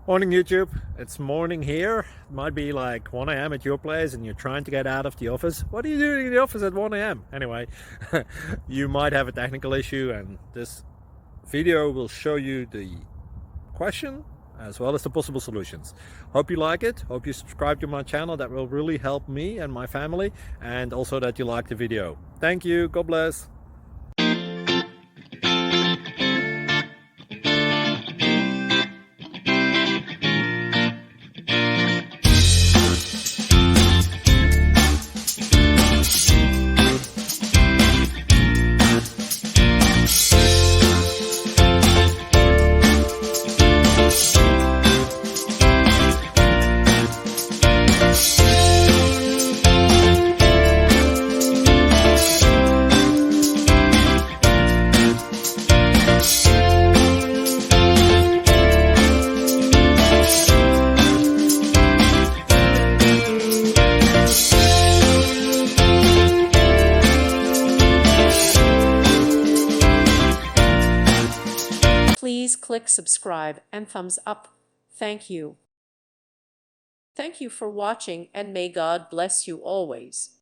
Morning YouTube, it's morning here. It might be like 1 a.m. at your place and you're trying to get out of the office. What are you doing in the office at 1 a.m.? Anyway, you might have a technical issue and this video will show you the question as well as the possible solutions. Hope you like it, hope you subscribe to my channel. That will really help me and my family, and also that you like the video. Thank you, God bless. Please click subscribe and thumbs up. Thank you. Thank you for watching, and may God bless you always.